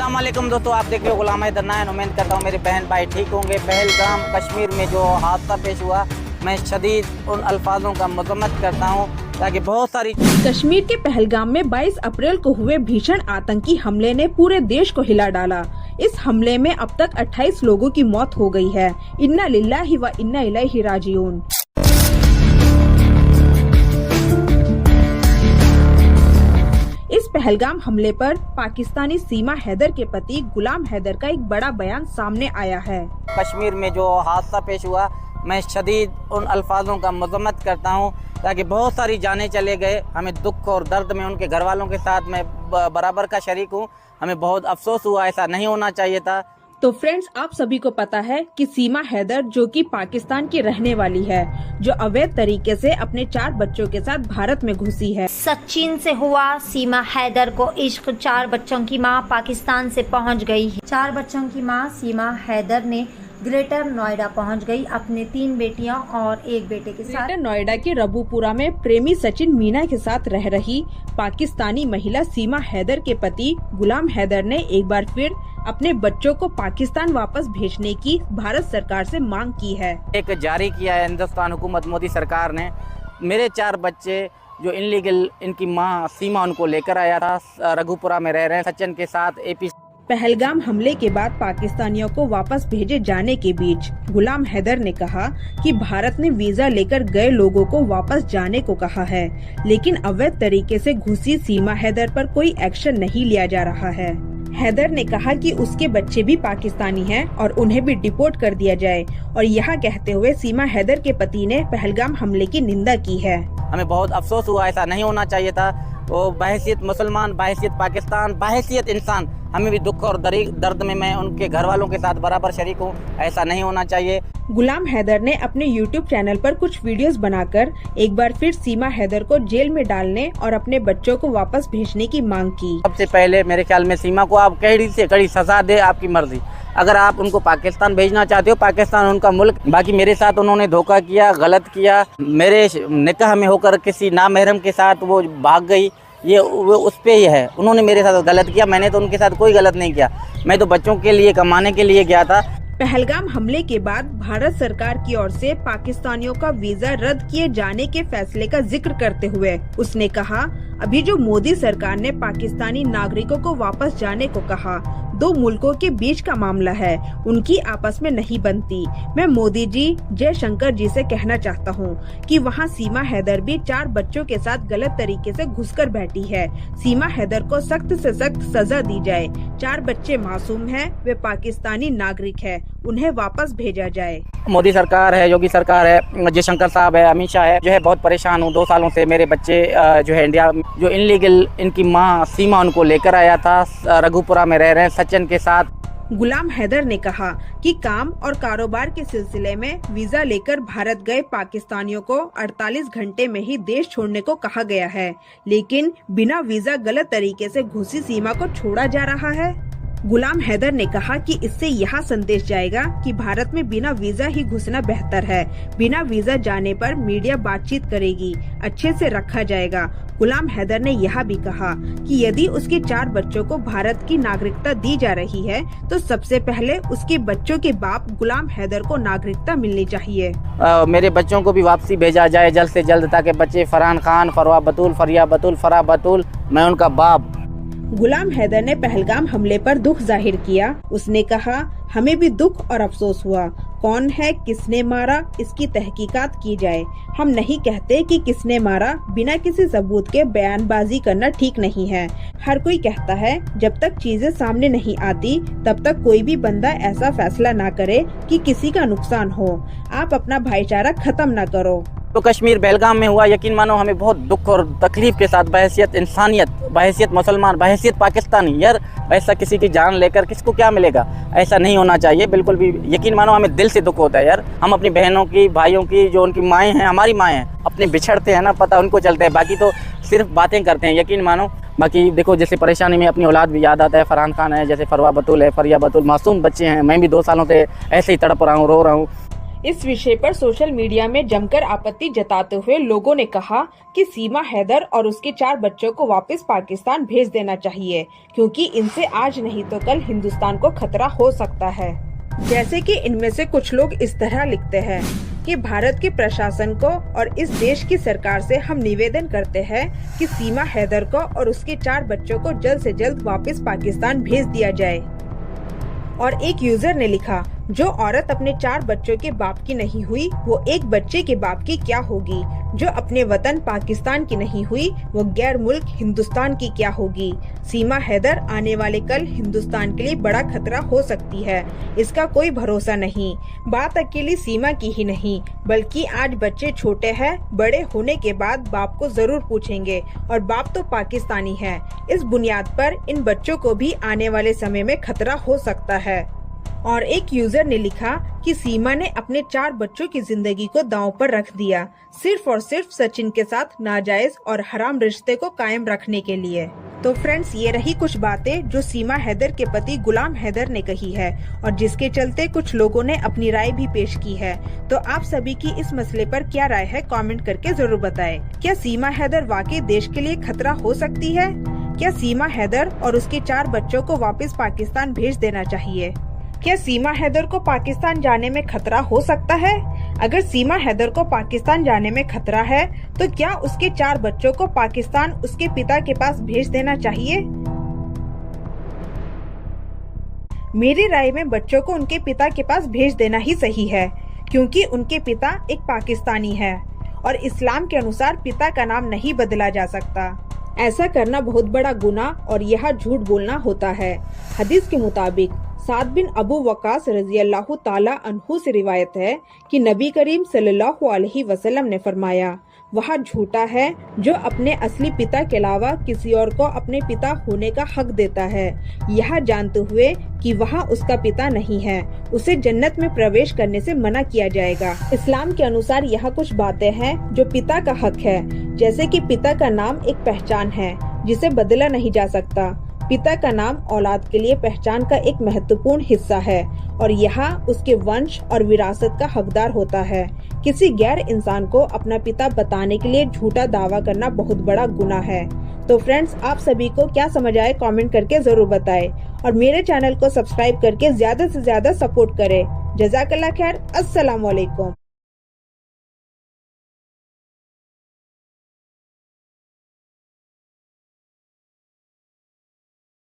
अस्सलाम वालेकुम दोस्तों, आप देख रहे हो गुलाम हैदर नायन। उम्मीद करता हूँ मेरे बहन भाई ठीक होंगे। पहलगाम कश्मीर में जो हादसा पेश हुआ, मैं शदीद उन अल्फाजों का मजम्मत करता हूँ ताकि बहुत सारी कश्मीर के पहलगाम में 22 अप्रैल को हुए भीषण आतंकी हमले ने पूरे देश को हिला डाला। इस हमले में अब तक 28 लोगों की मौत हो गई है। इन्ना लिल्लाहि व इन्ना इलैहि राजिऊन। इस पहलगाम हमले पर पाकिस्तानी सीमा हैदर के पति गुलाम हैदर का एक बड़ा बयान सामने आया है। कश्मीर में जो हादसा पेश हुआ, मैं शदीद उन अल्फाजों का मजम्मत करता हूँ ताकि बहुत सारी जानें चले गए। हमें दुख और दर्द में उनके घर वालों के साथ मैं बराबर का शरीक हूँ। हमें बहुत अफसोस हुआ, ऐसा नहीं होना चाहिए था। तो फ्रेंड्स, आप सभी को पता है कि सीमा हैदर जो कि पाकिस्तान की रहने वाली है, जो अवैध तरीके से अपने 4 बच्चों के साथ भारत में घुसी है। सचिन से हुआ सीमा हैदर को इश्क। 4 बच्चों की मां पाकिस्तान से पहुंच गई है। 4 बच्चों की मां सीमा हैदर ने ग्रेटर नोएडा पहुंच गई अपने 3 बेटियां और 1 बेटे के साथ। ग्रेटर नोएडा के रबूपुरा में प्रेमी सचिन मीना के साथ रह रही पाकिस्तानी महिला सीमा हैदर के पति गुलाम हैदर ने एक बार फिर अपने बच्चों को पाकिस्तान वापस भेजने की भारत सरकार से मांग की है। एक जारी किया है हिंदुस्तान हुकूमत मोदी सरकार ने। मेरे 4 बच्चे जो इनलीगल, इनकी माँ सीमा उनको लेकर आया था, रघुपुरा में रह रहे हैं सचिन के साथ। एपी पहलगाम हमले के बाद पाकिस्तानियों को वापस भेजे जाने के बीच गुलाम हैदर ने कहा कि भारत ने वीजा लेकर गए लोगों को वापस जाने को कहा है, लेकिन अवैध तरीके से घुसी सीमा हैदर पर कोई एक्शन नहीं लिया जा रहा है। हैदर ने कहा कि उसके बच्चे भी पाकिस्तानी हैं और उन्हें भी डिपोर्ट कर दिया जाए। और यह कहते हुए सीमा हैदर के पति ने पहलगाम हमले की निंदा की है। हमें बहुत अफसोस हुआ, ऐसा नहीं होना चाहिए था। वो बहैसियत मुसलमान, बहैसियत पाकिस्तान, बहैसियत इंसान, हमें भी दुख और दर्द में मैं उनके घर वालों के साथ बराबर शरीक हूँ। ऐसा नहीं होना चाहिए। गुलाम हैदर ने अपने YouTube चैनल पर कुछ वीडियोस बनाकर एक बार फिर सीमा हैदर को जेल में डालने और अपने बच्चों को वापस भेजने की मांग की। सबसे पहले मेरे ख्याल में सीमा को आप कड़ी से कड़ी सजा दे, आपकी मर्जी। अगर आप उनको पाकिस्तान भेजना चाहते हो, पाकिस्तान उनका मुल्क। बाकी मेरे साथ उन्होंने धोखा किया, गलत किया। मेरे निकाह में होकर किसी नामहरम के साथ वो भाग गई, ये वो उस पे ही है। उन्होंने मेरे साथ गलत किया, मैंने तो उनके साथ कोई गलत नहीं किया। मैं तो बच्चों के लिए कमाने के लिए गया था। पहलगाम हमले के बाद भारत सरकार की ओर से पाकिस्तानियों का वीजा रद्द किए जाने के फैसले का जिक्र करते हुए उसने कहा, अभी जो मोदी सरकार ने पाकिस्तानी नागरिकों को वापस जाने को कहा, 2 मुल्कों के बीच का मामला है, उनकी आपस में नहीं बनती। मैं मोदी जी, जयशंकर जी से कहना चाहता हूँ कि वहाँ सीमा हैदर भी 4 बच्चों के साथ गलत तरीके से घुसकर बैठी है। सीमा हैदर को सख्त से सख्त सजा दी जाए। 4 बच्चे मासूम हैं, वे पाकिस्तानी नागरिक है, उन्हें वापस भेजा जाए। मोदी सरकार है, योगी सरकार है, जयशंकर साहब है, अमित शाह है, जो है बहुत परेशान हूँ। 2 सालों से मेरे बच्चे जो है इंडिया, जो इनलीगल, इनकी माँ सीमा उनको लेकर आया था, रघुपुरा में रह रहे हैं सचिन के साथ। गुलाम हैदर ने कहा कि काम और कारोबार के सिलसिले में वीजा लेकर भारत गए पाकिस्तानियों को 48 घंटे में ही देश छोड़ने को कहा गया है, लेकिन बिना वीजा गलत तरीके से घुसी सीमा को छोड़ा जा रहा है। गुलाम हैदर ने कहा कि इससे यह संदेश जाएगा कि भारत में बिना वीजा ही घुसना बेहतर है। बिना वीजा जाने पर मीडिया बातचीत करेगी, अच्छे से रखा जाएगा। गुलाम हैदर ने यह भी कहा कि यदि उसके 4 बच्चों को भारत की नागरिकता दी जा रही है तो सबसे पहले उसके बच्चों के बाप गुलाम हैदर को नागरिकता मिलनी चाहिए। मेरे बच्चों को भी वापसी भेजा जाए जल्द से जल्द, ताकि बच्चे फरहान खान, फरवा बतूल, फरिया बतूल, फरा बतूल, मैं उनका बाप। गुलाम हैदर ने पहलगाम हमले पर दुख जाहिर किया। उसने कहा, हमें भी दुख और अफसोस हुआ। कौन है, किसने मारा, इसकी तहकीकात की जाए। हम नहीं कहते कि किसने मारा, बिना किसी सबूत के बयानबाजी करना ठीक नहीं है। हर कोई कहता है जब तक चीजें सामने नहीं आती तब तक कोई भी बंदा ऐसा फैसला ना करे कि किसी का नुकसान हो। आप अपना भाईचारा खत्म ना करो। तो कश्मीर पहलगाम में हुआ, यकीन मानो हमें बहुत दुख और तकलीफ के साथ, बहैसियत इंसानियत, बहैसियत मुसलमान, बहैसियत पाकिस्तानी, यार ऐसा किसी की जान लेकर किसको क्या मिलेगा? ऐसा नहीं होना चाहिए बिल्कुल भी। यकीन मानो हमें दिल से दुख होता है यार। हम अपनी बहनों की, भाइयों की, जो उनकी माएँ हैं, हमारी माएँ हैं, अपने बिछड़ते हैं ना, पता उनको चलता है, बाकी तो सिर्फ बातें करते हैं। यकीन मानो बाकी देखो, जैसे परेशानी में अपनी औलाद भी याद आता है। फरहान खान है, जैसे फरवा बतूल है, फरिया बतूल, मासूम बच्चे हैं। मैं भी 2 सालों से ऐसे ही तड़प रहा हूँ, रो रहा हूँ। इस विषय पर सोशल मीडिया में जमकर आपत्ति जताते हुए लोगों ने कहा कि सीमा हैदर और उसके 4 बच्चों को वापस पाकिस्तान भेज देना चाहिए, क्योंकि इनसे आज नहीं तो कल हिंदुस्तान को खतरा हो सकता है। जैसे कि इनमें से कुछ लोग इस तरह लिखते हैं कि भारत के प्रशासन को और इस देश की सरकार से हम निवेदन करते हैं कि सीमा हैदर को और उसके 4 बच्चों को जल्द से जल्द वापस पाकिस्तान भेज दिया जाए। और एक यूजर ने लिखा, जो औरत अपने 4 बच्चों के बाप की नहीं हुई वो एक बच्चे के बाप की क्या होगी, जो अपने वतन पाकिस्तान की नहीं हुई वो गैर मुल्क हिंदुस्तान की क्या होगी। सीमा हैदर आने वाले कल हिंदुस्तान के लिए बड़ा खतरा हो सकती है, इसका कोई भरोसा नहीं। बात अकेली सीमा की ही नहीं बल्कि आज बच्चे छोटे हैं, बड़े होने के बाद बाप को जरूर पूछेंगे और बाप तो पाकिस्तानी है। इस बुनियाद पर इन बच्चों को भी आने वाले समय में खतरा हो सकता है। और एक यूजर ने लिखा कि सीमा ने अपने 4 बच्चों की जिंदगी को दांव पर रख दिया, सिर्फ और सिर्फ सचिन के साथ नाजायज और हराम रिश्ते को कायम रखने के लिए। तो फ्रेंड्स, ये रही कुछ बातें जो सीमा हैदर के पति गुलाम हैदर ने कही है और जिसके चलते कुछ लोगों ने अपनी राय भी पेश की है। तो आप सभी की इस मसले पर क्या राय है, कमेंट करके जरूर बताएं। क्या सीमा हैदर वाकई देश के लिए खतरा हो सकती है? क्या सीमा हैदर और उसके 4 बच्चों को वापस पाकिस्तान भेज देना चाहिए? क्या सीमा हैदर को पाकिस्तान जाने में खतरा हो सकता है? अगर सीमा हैदर को पाकिस्तान जाने में खतरा है तो क्या उसके 4 बच्चों को पाकिस्तान उसके पिता के पास भेज देना चाहिए? मेरी राय में बच्चों को उनके पिता के पास भेज देना ही सही है, क्योंकि उनके पिता एक पाकिस्तानी है और इस्लाम के अनुसार पिता का नाम नहीं बदला जा सकता। ऐसा करना बहुत बड़ा गुनाह और यह झूठ बोलना होता है। हदीस के मुताबिक साद बिन अबू वकास रज़ियल्लाहु ताला अन्हु से रिवायत है कि नबी करीम सल्लल्लाहु अलैहि वसल्लम ने फरमाया, वह झूठा है जो अपने असली पिता के अलावा किसी और को अपने पिता होने का हक देता है, यह जानते हुए कि वह उसका पिता नहीं है, उसे जन्नत में प्रवेश करने से मना किया जाएगा। इस्लाम के अनुसार यह कुछ बातें हैं जो पिता का हक है, जैसे कि पिता का नाम एक पहचान है जिसे बदला नहीं जा सकता। पिता का नाम औलाद के लिए पहचान का एक महत्वपूर्ण हिस्सा है और यह उसके वंश और विरासत का हकदार होता है। किसी गैर इंसान को अपना पिता बताने के लिए झूठा दावा करना बहुत बड़ा गुनाह है। तो फ्रेंड्स, आप सभी को क्या समझ आए कमेंट करके जरूर बताएं और मेरे चैनल को सब्सक्राइब करके ज्यादा से ज्यादा सपोर्ट करें। जज़ाकल्लाह खैर। अस्सलाम वालेकुम।